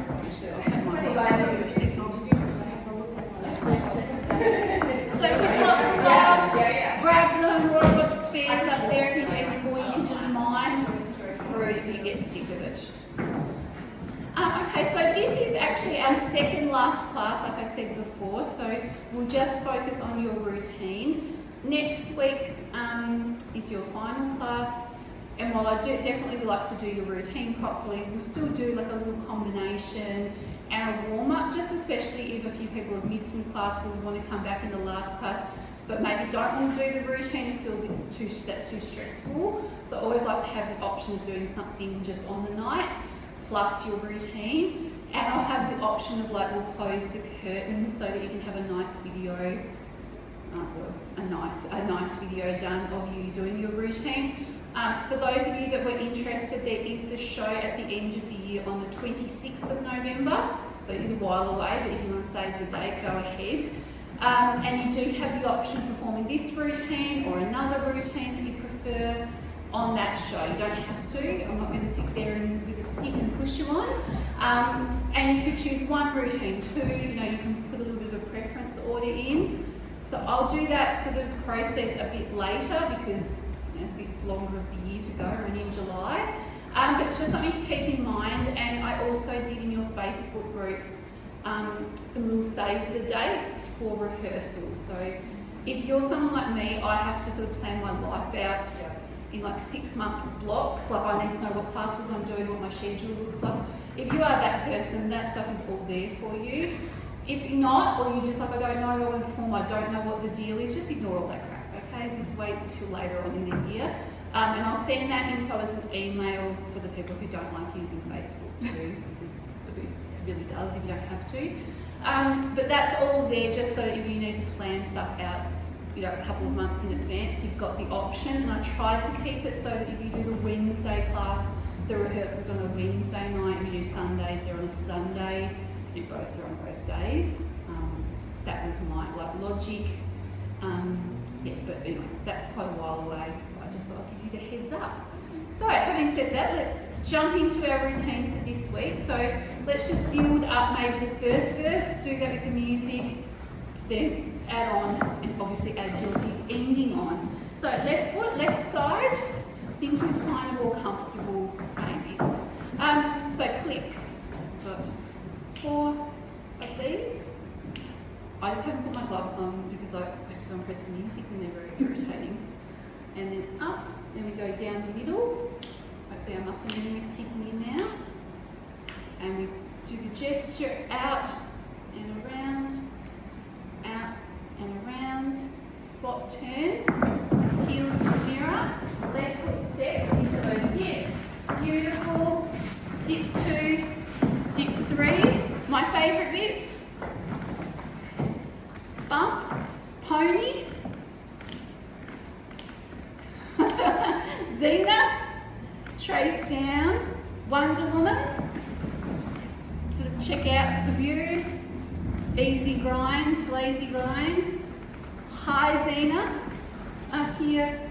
Actually, I'll take my glasses. So if you've got gloves, grab them, or I've got spares up there if you need them, or you can just mine through if you get sick of it. Okay, so this is actually our second last class, like I said before, so we'll just focus on your routine. Next week is your final class, and while I do definitely like to do your routine properly, we'll still do like a little combination and a warm-up, just especially if a few people have missed some classes, want to come back in the last class, but maybe don't want to do the routine and feel that's too stressful. So I always like to have the option of doing something just on the night, plus your routine, and I'll have the option of like, we'll close the curtains so that you can have a nice video, a nice video done of you doing your routine. For those of you that were interested, there is the show at the end of the year on the 26th of November, so it is a while away, but if you want to save the date, go ahead. And you do have the option of performing this routine or another routine that you prefer on that show. You don't have to. I'm not going to sit there and with a stick and push you on. And you could choose one routine, two, you know, you can put a little bit of a preference order in. So I'll do that sort of process a bit later because it's a bit longer of the year to go, we're only in July. But it's just something to keep in mind, and I also did in your Facebook group some little save the dates for rehearsals. So if you're someone like me, I have to sort of plan my life out in like 6-month blocks. Like I need to know what classes I'm doing, what my schedule looks like. If you are that person, that stuff is all there for you. If not, or you're just like, I don't know if I want to perform, I don't know what the deal is, just ignore all that crap, okay? Just wait till later on in the year. And I'll send that info as an email for the people who don't like using Facebook too, because it really does if you don't have to. But that's all there just so that if you need to plan stuff out, you know, a couple of months in advance, you've got the option. And I tried to keep it so that if you do the Wednesday class, the rehearsals on a Wednesday night, if you do Sundays, they're on a Sunday, you do both, they're on both days. That was my logic. Yeah, but anyway, that's quite a while away. I just thought I'd give you the heads up. So having said that, let's jump into our routine for this week. So let's just build up maybe the first verse, do that with the music, then add on, and obviously add your big ending on. So left foot, left side, I think we're kind of all comfortable maybe. So clicks, got 4 of these. I just haven't put my gloves on because I have to go and press the music and they're very irritating. And then up, then we go down the middle. Hopefully our muscle memory is kicking in now. And we do the gesture out and around, out and around, spot turn, heels to the mirror, left foot steps into those dips. Beautiful. Dip 2, dip 3. My favourite bit. Bump, pony, Xena, trace down, Wonder Woman, sort of check out the view, easy grind, lazy grind, high Xena, up here,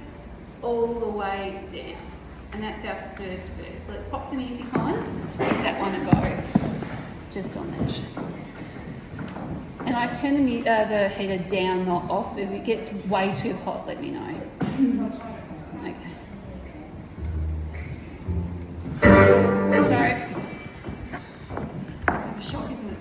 all the way down. And that's our first verse. So let's pop the music on, give that one a go, just on that. And I've turned the heater down, not off. If it gets way too hot, let me know. Okay. Sorry. It's a bit of a shock, isn't it?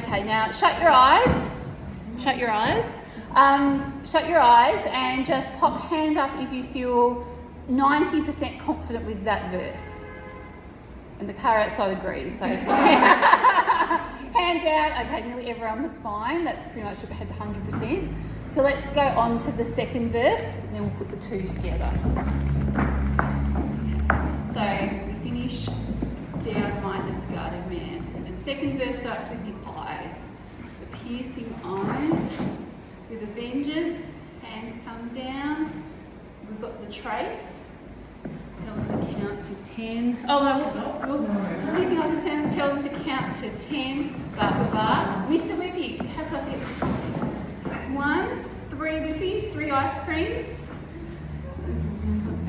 Okay, now shut your eyes. shut your eyes. Shut your eyes and just pop hand up if you feel 90% confident with that verse. And the car outside agrees, so. Hands out, okay, nearly everyone was fine. That's pretty much had 100%. So let's go on to the second verse, and then we'll put the two together. So we finish down my discarded man. And second verse starts with the eyes. The piercing eyes with a vengeance. Hands come down. We've got the trace. Tell them to count to 10. Oh no, whoops. Piercing eyes with sounds. Tell them to count to 10. Mr. Whippy, how about this? 1, 3 whippies, 3 ice creams.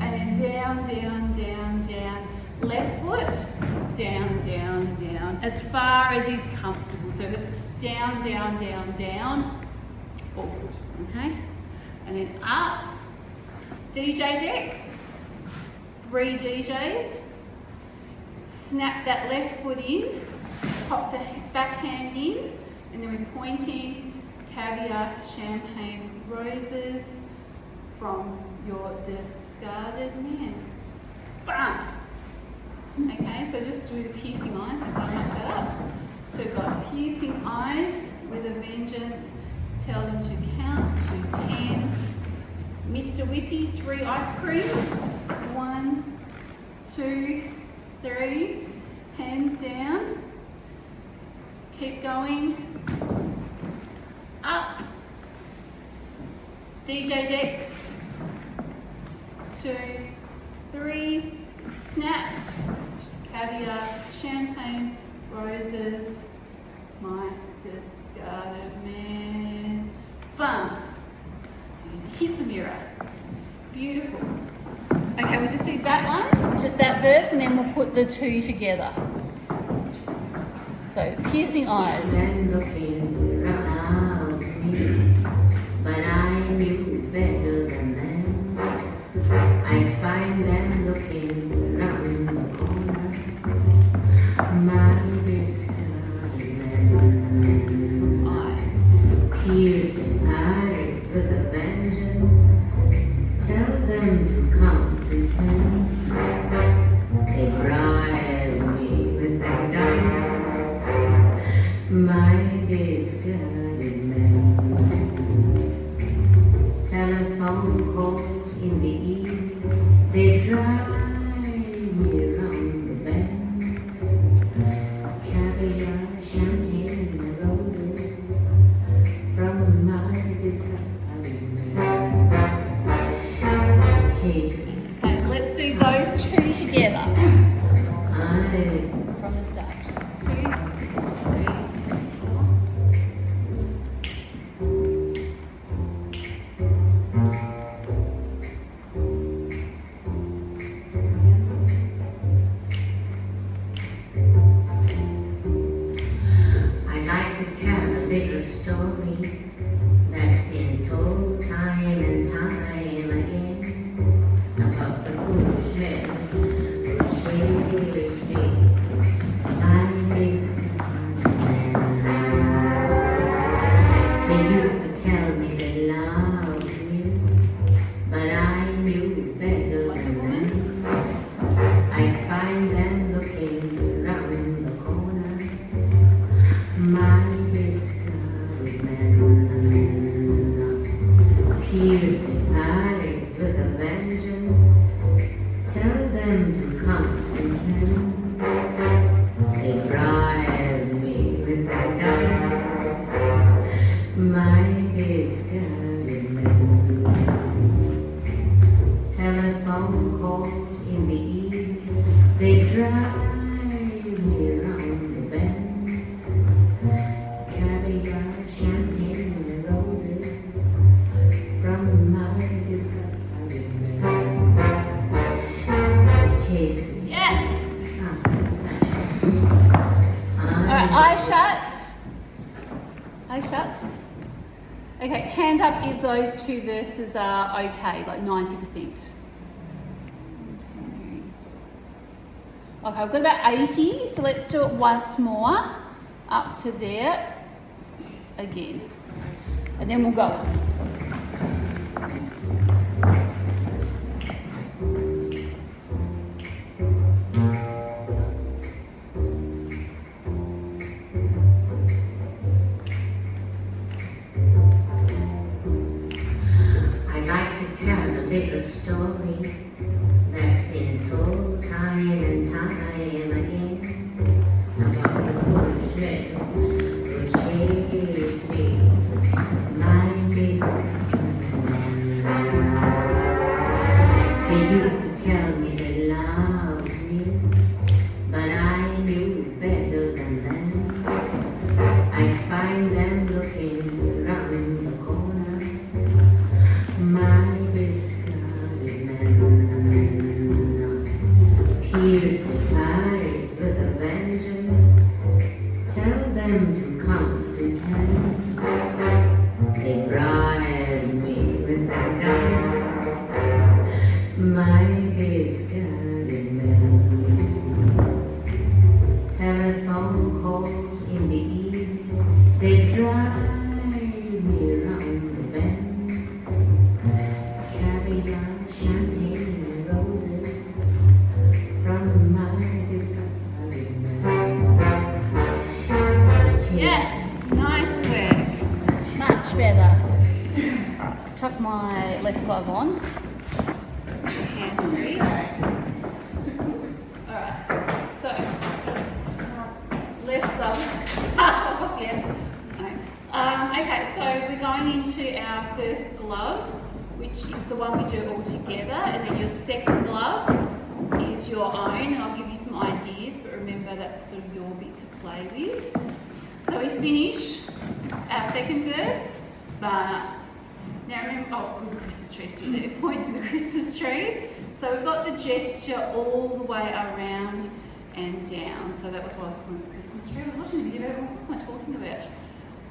And then down, down, down, down. Left foot, down, down, down. As far as is comfortable. So it's down, down, down, down. All good, okay? And then up. DJ decks. 3 DJs. Snap that left foot in. Pop the back hand in. And then we're pointing caviar, champagne, roses from your discarded man. Bam! Okay, so just do the piercing eyes since I marked that up. So we've got piercing eyes with a vengeance. Tell them to count to 10. Mr. Whippy, 3 ice creams. 1, 2, 3. Hands down. Keep going. Up. DJ decks. 2, 3. Snap. Caviar. Champagne. Roses. My discarded man. Bum. Hit the mirror. Beautiful. Okay, we'll just do that one, just that verse, and then we'll put the two together. So, piercing eyes. Looking around me, but I knew better than them. I'd find them looking around the corner. My discarded Eyes. piercing eyes with a vengeance. Tell them to come to ten. They bribe me with their diamonds. My discarded man. Telephone calls in the evening. They drive me around the bend. Caviar, champagne, and roses from my discarded man. Chasing. Okay, let's do those two together. I From the start. 2, 3, 4. I'd like to tell a little story that's been told time and time again about the foolish men who shamelessly lies. They used to tell me they loved me, but I knew better than them. I'd find them looking around the corner. My discarded man. Piercing eyes with a vengeance. Tell them to come and tell. They bribe me with their diamonds. My discarded man. Telephone calls in the evening. They drive me around the bend. Caviar, champagne, and roses from my discarded man. Chasing. Yes! Alright, eyes shut. Eyes shut. Okay, hand up if those two verses are okay, like 90%. Okay, we've got about 80, so let's do it once more. Up to there. Again. and then we'll go. I'd like to tell a little story that's been told time and time again about the foolish men who chased me like this. They used to tell me they loved me, but I knew better than them. I'd find them looking around the corner, my discarded men, piercing eyes with a vengeance, tell them to come to town. They bribe me with their dime, my discarded men. Telephone calls in the evening, they drive me around the bend. Caviar, champagne, and roses from my discarded man. Yes, nice work. Much better. Chuck my left glove on. Hand free. Alright, so left glove. Yeah. Okay, so we're going into our first glove, which is the one we do all together, and then your second glove is your own, and I'll give you some ideas, but remember that's sort of your bit to play with. So we finish our second verse, but now remember, oh, the Christmas tree still there, point to the Christmas tree. So we've got the gesture all the way around and down, so that was why I was calling it the Christmas tree. I was watching a video, what am I talking about?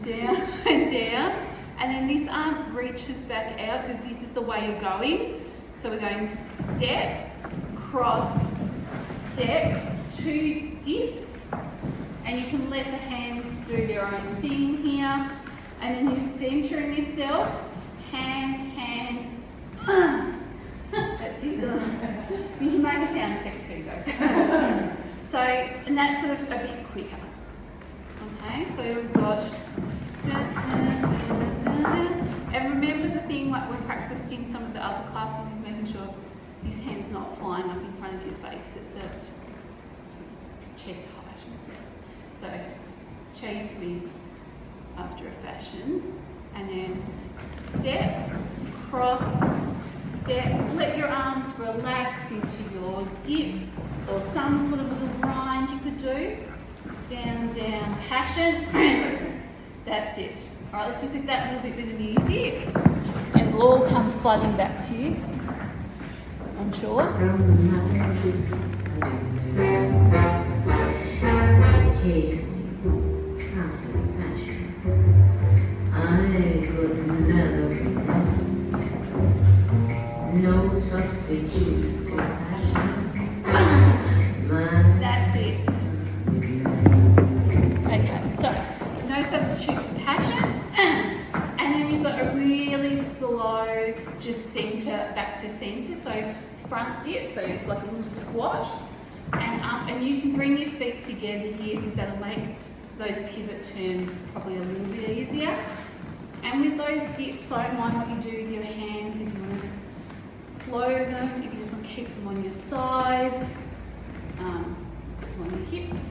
Down and down. And then this arm reaches back out because this is the way you're going. So we're going step, cross, step, 2 dips. And you can let the hands do their own thing here. And then you're centering yourself, hand, hand. That's it. You can make a sound effect too though. So, and that's sort of a bit quicker. Okay, so we've got and remember the thing like we practiced in some of the other classes is making sure this hand's not flying up in front of your face, it's at chest height. So chase me after a fashion, and then step, cross, step, let your arms relax into your dip or some sort of little grind you could do. Down, down, passion. That's it. All right, let's just hit that little bit with the music, and we'll all come flooding back to you, I'm sure. Chase me after a fashion, I could never pretend, no substitute for passion. That's it. Okay, so no substitute for passion, and then you've got a really slow, just centre, back to centre, so front dip, so like a little squat, and you can bring your feet together here because that'll make those pivot turns probably a little bit easier. And with those dips, I don't mind what you do with your hands, if you want to flow them, if you just want to keep them on your thighs, on your hips.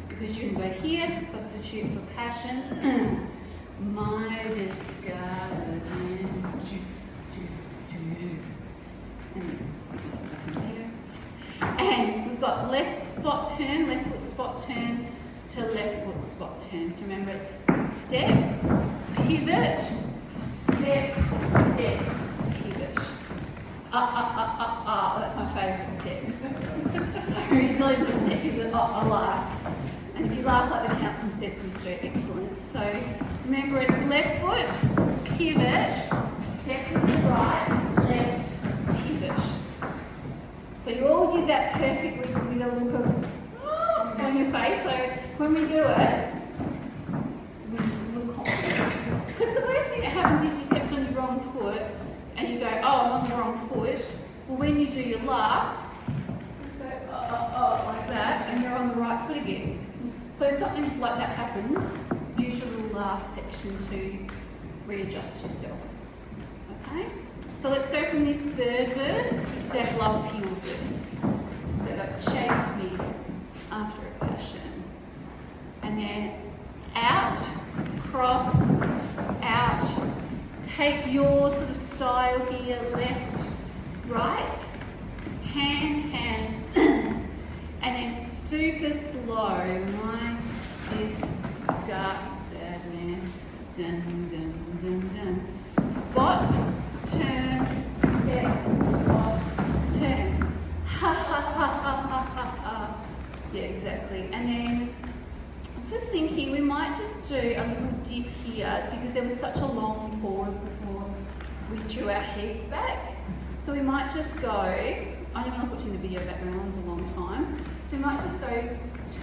Because you can go here, substitute for passion. My discarded and then here. And we've got left spot turn, left foot spot turn to left foot spot turn. So remember it's step, pivot, step, step, pivot. That's my favourite step. So it's not even a step, it's a laugh. And if you laugh like the Count from Sesame Street, excellent. So remember it's left foot, pivot, step with the right, left, pivot. So you all did that perfectly with a look of on your face. So when we do it, we just look confident. Because foot, well, when you do your laugh, just go like that, and you're on the right foot again. So if something like that happens, use your little laugh section to readjust yourself. Okay? So let's go from this third verse, which is our glove peel verse. So we've got chase me after a passion. And then out, cross, out. Take your sort of style here, left, right, hand, hand, and then super slow. My dip, scarf, dad man, dun dun dun dun. Spot, turn, step, spot, turn. Ha ha ha ha ha ha ha. Yeah, exactly. And then I'm just thinking we might just do a little dip here because there was such a long pause before we threw our heads back. So we might just go, I know when I was watching the video back then, it was a long time. So we might just go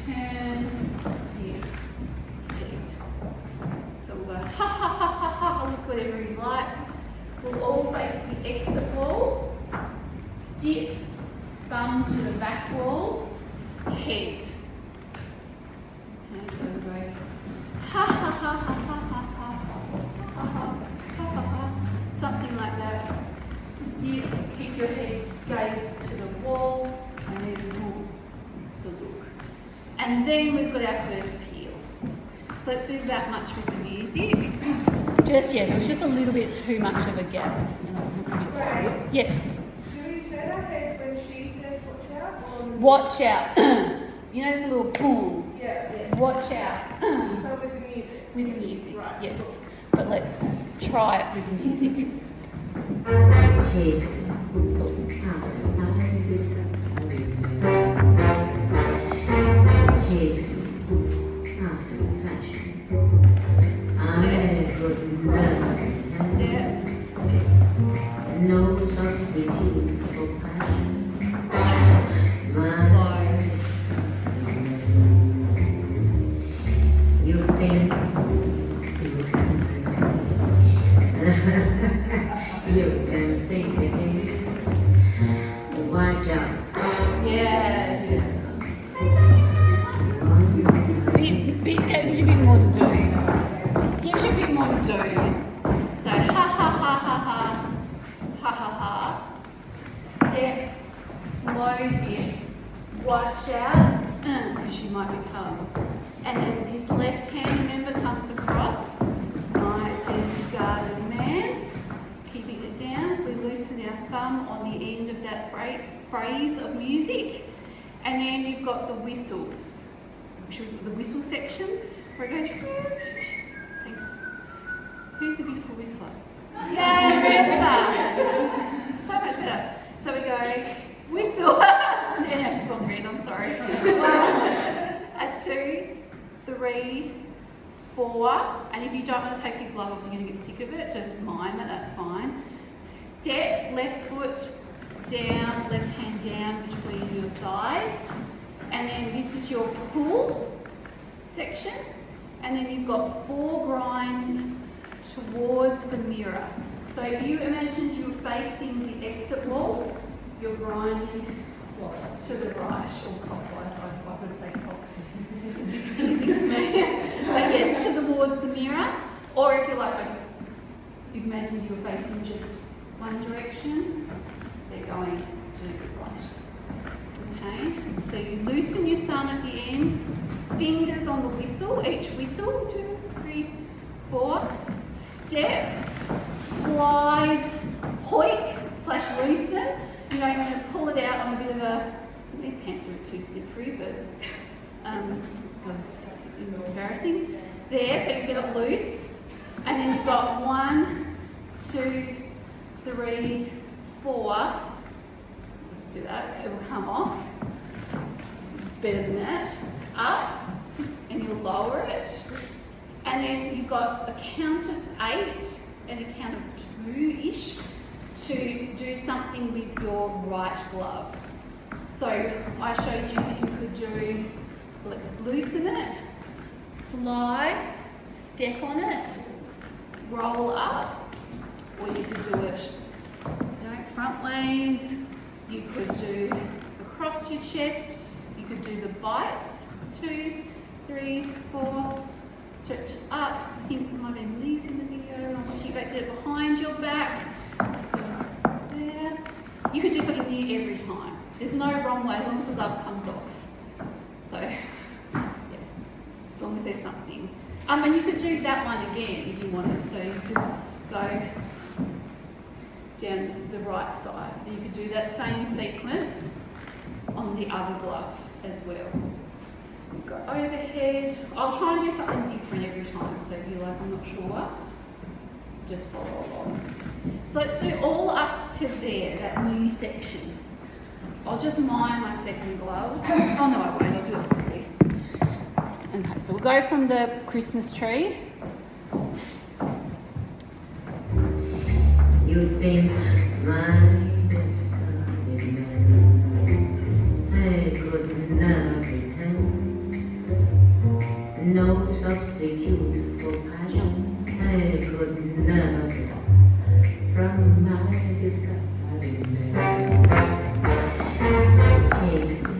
turn, dip, head. So we'll go ha ha ha ha ha, look whatever you like. We'll all face the exit wall, dip, bum to the back wall, head. Okay, so we'll go ha ha ha ha ha ha ha ha ha ha ha ha, something like that. Dip, keep your head gaze to the wall, and then the look. And then we've got our first peel. So let's do that much with the music. Just, yeah, there was just a little bit too much of a gap. Grace, Yes. do we turn our heads when she says watch out? Or Watch out. You know, there's a little boom. yeah. Watch out. So with the music. With the music, Right. yes. But let's try it with the music. Chase me after fashion. I would Step, no substitute for passion. slow. You think you can think it. Watch out. Yes. That gives you a bit more to do. Gives you a bit more to do. So ha ha ha ha ha. Ha ha ha. Step, slow dip. Watch out, because you might become. And then this left hand, remember, comes across. My discarded man. Keeping it down. We loosen our thumb on the end of that phrase of music. And then you've got the whistles. The whistle section where it goes. Thanks. Who's the beautiful whistler? Yay, Amanda! So much better. So we go whistle. Yeah, she's gone red. I'm sorry. A 2, 3, 4. And if you don't want to take your glove off, you're going to get sick of it. Just mime it. That's fine. Step, left foot down, left hand down between your thighs. And then this is your pull section. And then you've got 4 grinds towards the mirror. So if you imagined you were facing the exit wall, you're grinding to the right or clockwise. I would say clocks. It's a bit confusing for me. But yes, towards the mirror. Or if you're like, you've imagined you were facing just one direction, they're going to the right. Okay, so you loosen your thumb at the end, fingers on the whistle, each whistle, 2, 3, 4, step, slide, hoik/loosen. You know, you're going to pull it out on a bit of a, these pants are too slippery, but it's kind of embarrassing. There, so you get it loose, and then you've got 1, 2, 3, 4. Let's do that. It will come off. Better than that. Up, and you'll lower it. And then you've got a count of 8 and a count of 2-ish to do something with your right glove. So I showed you that you could do, loosen it, slide, step on it, roll up, or you could do it, front ways. You could do across your chest. You could do the bites. 2, 3, 4. Stretch up. I think it might have been Liz in the video. I'm watching it back. Did it behind your back. There. You could do something new every time. There's no wrong way as long as the glove comes off. So, yeah, as long as there's something. And you could do that one again if you wanted. So you could go down the right side. And you could do that same sequence on the other glove as well. Go overhead. I'll try and do something different every time. So if you're like, I'm not sure, just follow along. So let's do all up to there, that new section. I'll just mime my second glove. Oh no, I won't. I'll do it quickly. Okay, so we'll go from the Christmas tree. You think my discarded man I could never pretend. No substitute for passion I could never get from my discarded man. Chase me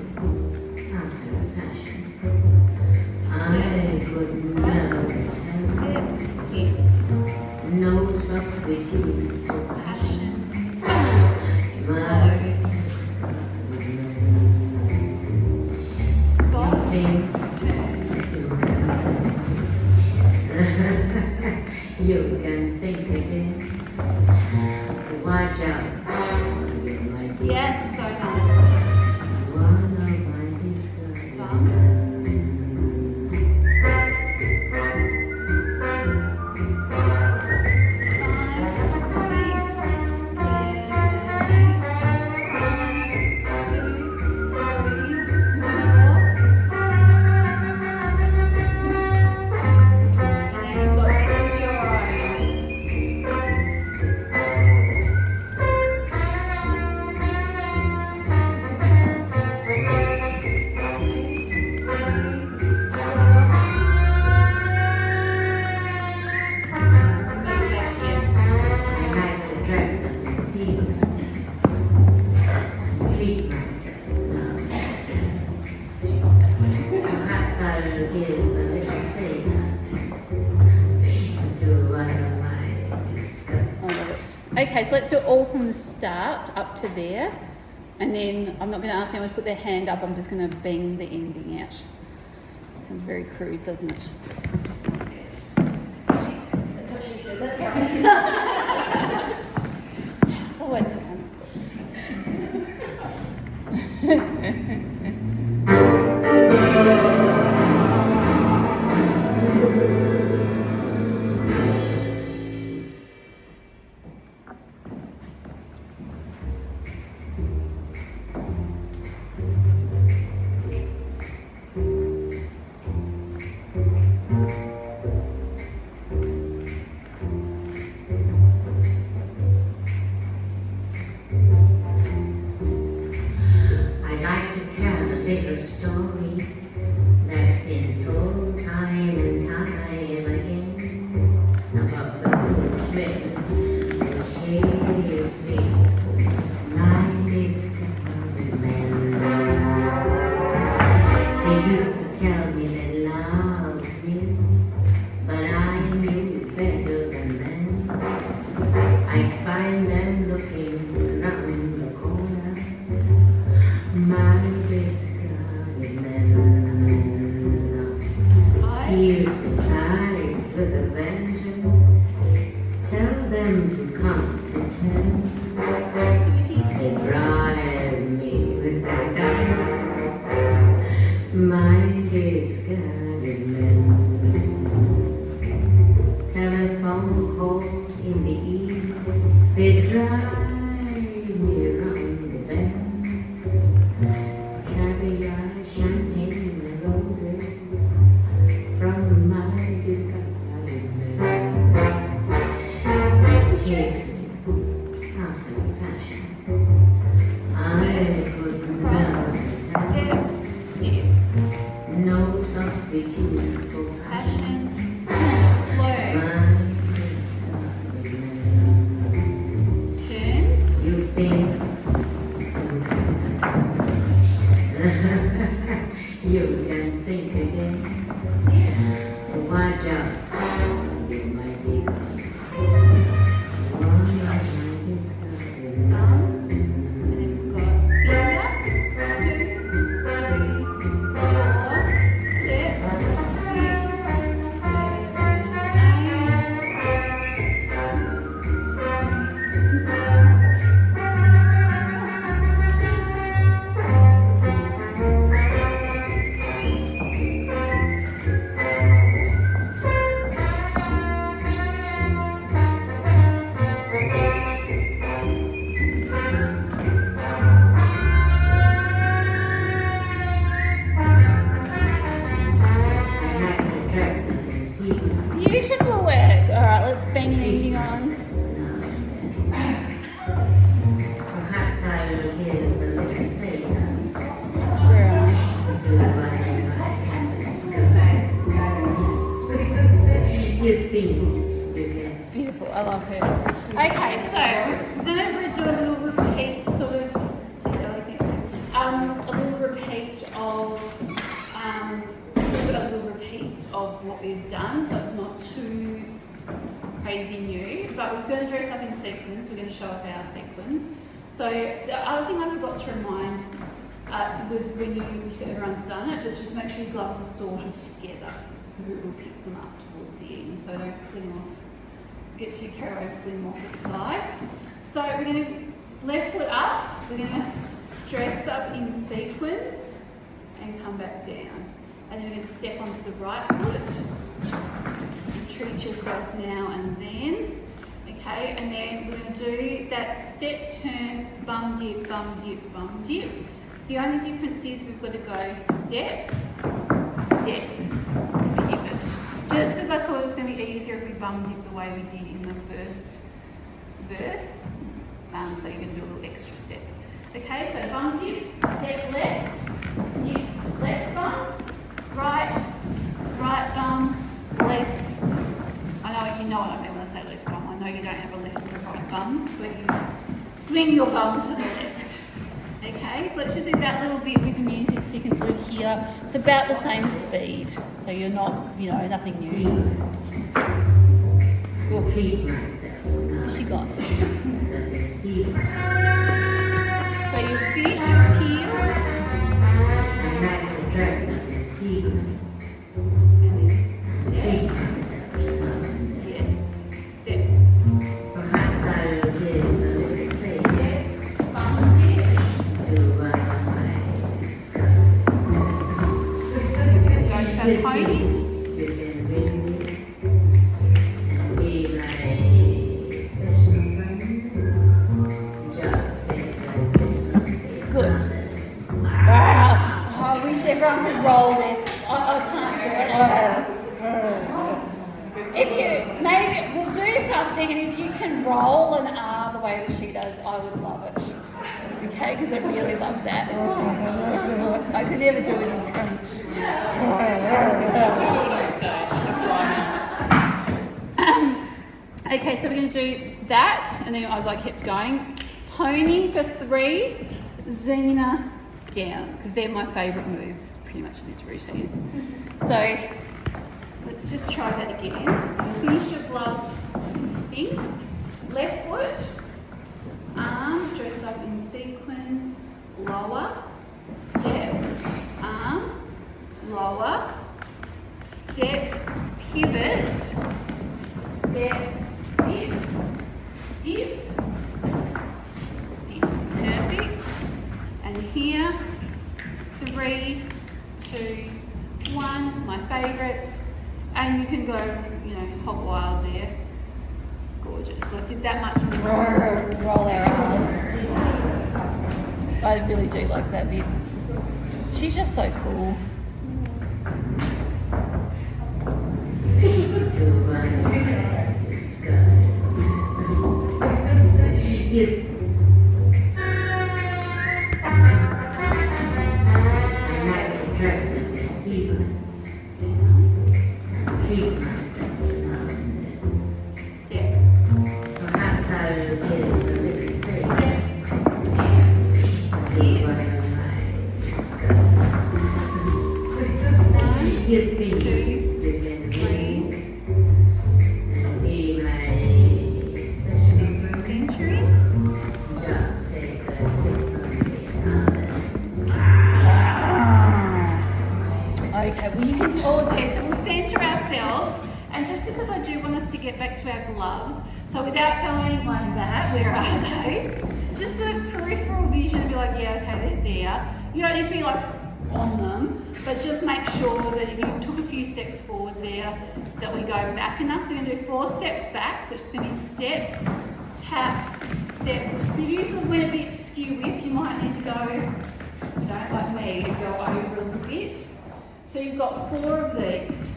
after a fashion I could never pretend. No substitute for passion. Slow. Spot. Turn. You can think again. Watch out. You might be Yes, so nice. one of my discarded Bum. Okay, so let's do it all from the start up to there, and then I'm not going to ask anyone to put their hand up, I'm just going to bang the ending out. Sounds very crude, doesn't it? That's what she said. That's right. It's always so fun. I'd like to tell a little story that's been told time and time again about the foolish men who chased me, my discarded men. They used to tell me they loved me, but I knew better than them. I'd find them looking round the corner, my discarded men. Tears and eyes with a vengeance. Tell them to come to pen. They bribe me with their diamonds, my discarded men. Telephone calls in the evening, they drive me around the bend. Caviar, champagne, and roses from my discarded men. Chasing after a fashion I could never Step, pretend. dip, No substitute for passion. passion, slow, My discarded men. turn, Beautiful work. All right, let's bang an ending on. Perhaps I will give a little favor Where am to the body and the sky. You think you can. Beautiful. I love her. Okay, so we're going to do a little repeat, sort of. A little repeat of what we've done, so it's not too crazy new, but we're going to dress up in sequins. We're going to show off our sequins. So the other thing I forgot to remind was when everyone's done it, but just make sure your gloves are sort of together, because it will pick them up towards the end, so don't fling off, get too carried away, fling off at the side. So we're going to left foot up, we're going to dress up in sequins and come back down. And then we're going to step onto the right foot. Treat yourself now and then. Okay, and then we're going to do that step, turn, bum dip, bum dip, bum dip. The only difference is we've got to go step, step, pivot. Just because I thought it was going to be easier if we bum dip the way we did in the first verse. So you're going to do a little extra step. Okay, so bum dip, step left, dip, left bum. Right, right bum, left. I know you know what I mean when I say left bum. I know you don't have a left and a right bum, but you swing your bum to the left. Okay, so let's just do that little bit with the music so you can sort of hear. It's about the same speed, so you're not, nothing new. Treat myself. What's she got? So you finish your peel. I like to dress up in sequins. Treat myself. Yes. Step. Perhaps I will give a little favor Bum dip. to my sky. Go to that pony. You can win me and be my special friend. Just take a different Good. Wow. I wish everyone could roll it. I can't do it. If you, maybe we'll do something, and if you can roll an R the way that she does, I would love it. Okay, because I really love that. I could never do it in French. Okay, so we're going to do that, and then as I kept going, pony for 3, Xena down, because they're my favourite moves pretty much in this routine. So let's just try that again. So you finish your glove thing, left foot, arm, dress up in sequins, lower, step, arm, lower, step, pivot, step, dip, dip, dip. Perfect. And here, 3, 2, 1, my favourite. And you can go, hog wild there. Gorgeous. Let's do that much in the roll our eyes. I really do like that bit. She's just so cool. Dress up in sequins. Treat myself now and then. Perhaps I will give a little favor to one of my sky. You think you can win and be my gloves. So without going like that, where are they? Just a peripheral vision, be like, yeah, okay, they're there. You don't need to be like on them, but just make sure that if you took a few steps forward there, that we go back enough. So we're going to do 4 steps back. So it's going to be step, tap, step. If you sort of went a bit skew with, you might need to go, you know, like me, and go over a little bit. So you've got 4 of these.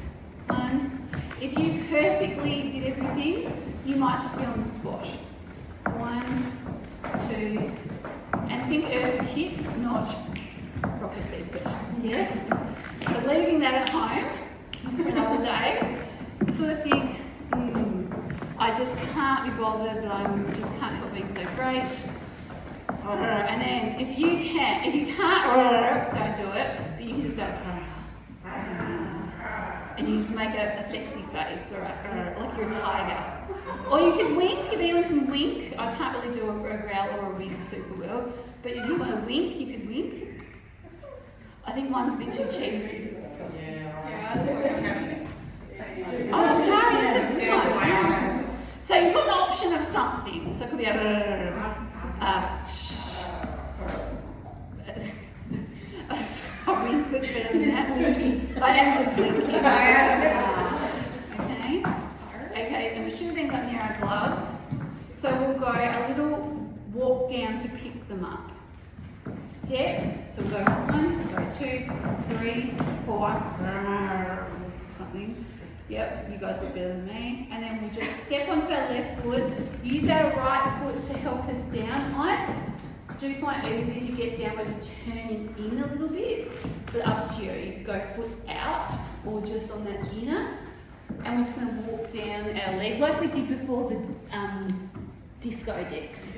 1. If you perfectly did everything, you might just be on the spot. 1, 2, and think earth hip, not rock a step, but yes. So leaving that at home for another day, sort of think, I just can't be bothered, but I just can't help being so great. And then if you can't, don't do it, but you can just go, and you just make a sexy face, or like you're a tiger. Or you can wink, if anyone can wink. I can't really do a growl or a wink super well, but if you want to wink, you can wink. I think one's a bit too cheesy. Oh, Carrie, that's a good one. So you've got an option of something. So it could be a wink that's better than that. Blinking. I am just blinking. Okay, and we should have ended up near our gloves. So we'll go a little walk down to pick them up. Step, so we'll go 2, 3, 4, something. Yep, you guys look better than me. And then we'll just step onto our left foot, use our right foot to help us down. I do find it easy to get down by just turning in a little bit, but up to you. You can go foot out or just on that inner. And we're just going to walk down our leg like we did before the disco decks.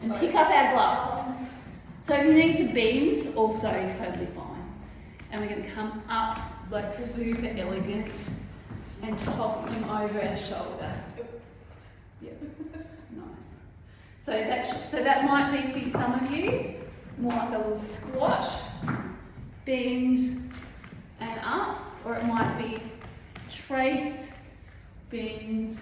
And pick up our gloves. So if you need to bend, also totally fine. And we're going to come up like super elegant and toss them over our shoulder. Yep, nice. So that might be for some of you, more like a little squat, bend and up, or it might be trace, bend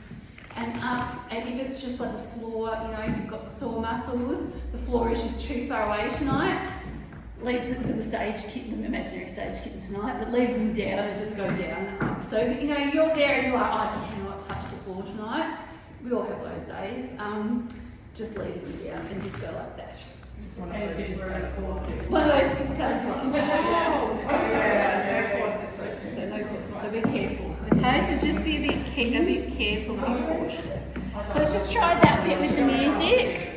and up, and if it's just like the floor, you know, you've got the sore muscles, the floor is just too far away tonight, leave them for the stage kitten, the imaginary stage kitten tonight, but leave them down and just go down and up. So if, you know, you're there and you're like, I cannot touch the floor tonight, we all have those days, just leave them down and just go like that. One of those discolored corsets. One of those discolored gloves. No corsets. So no corsets, so be careful. Okay, so just be a bit careful and be cautious. So let's just try that bit with the music.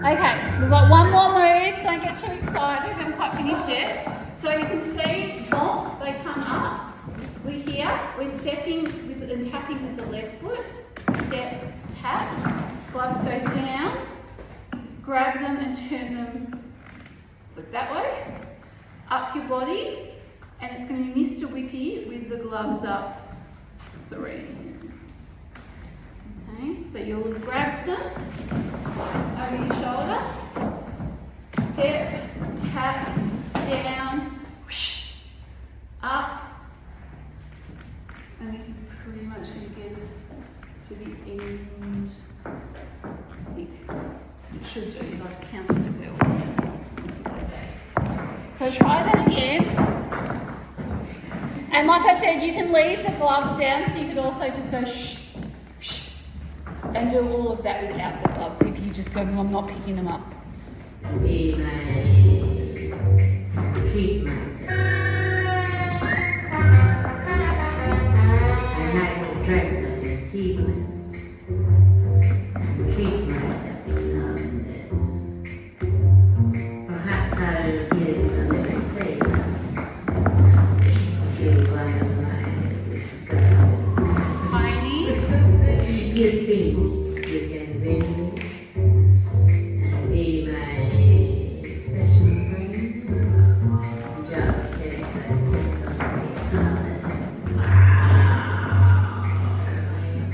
Okay, we've got one more move, so don't get too excited, we haven't quite finished yet. So you can see, bonk, they come up. We're here, we're stepping with and tapping with the left foot. Step, tap, gloves go down, grab them and turn them, look that way, up your body, and it's going to be Mr. Whippy with the gloves up, 3. Okay, so you'll have grabbed them over your shoulder, step, tap, down, whoosh, up, and this is pretty much going to get us to the end. I think it should do, you'd like to count it well. So try that again. And like I said, you can leave the gloves down, so you could also just go shh, shh, And do all of that without the gloves. If you just go, I'm not picking them up. Be my, treat myself. I like to dress up in sequins. Treat myself now and then. Perhaps I'll give a little favor. Give one of my disguise. Heidi? You think you can win me and be my special friend? Just take a tip from me, darling. I am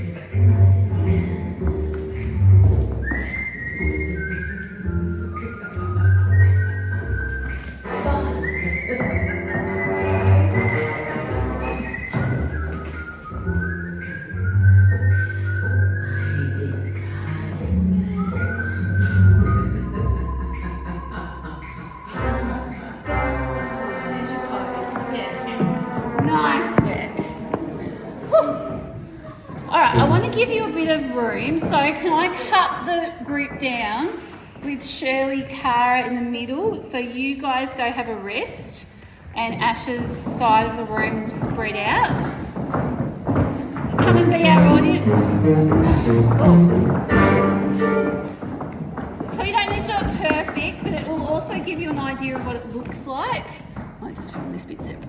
There's your pose. Yes. Nice work. Whew. Alright, I want to give you a bit of room. So can I cut the group down with Shirley, Cara in the middle? So you guys go have a rest and Ash's side of the room will spread out. Come and be our audience. Oh. So you don't need to do it perfect, but it will also give you an idea of what it looks like. I might just film this bit separate.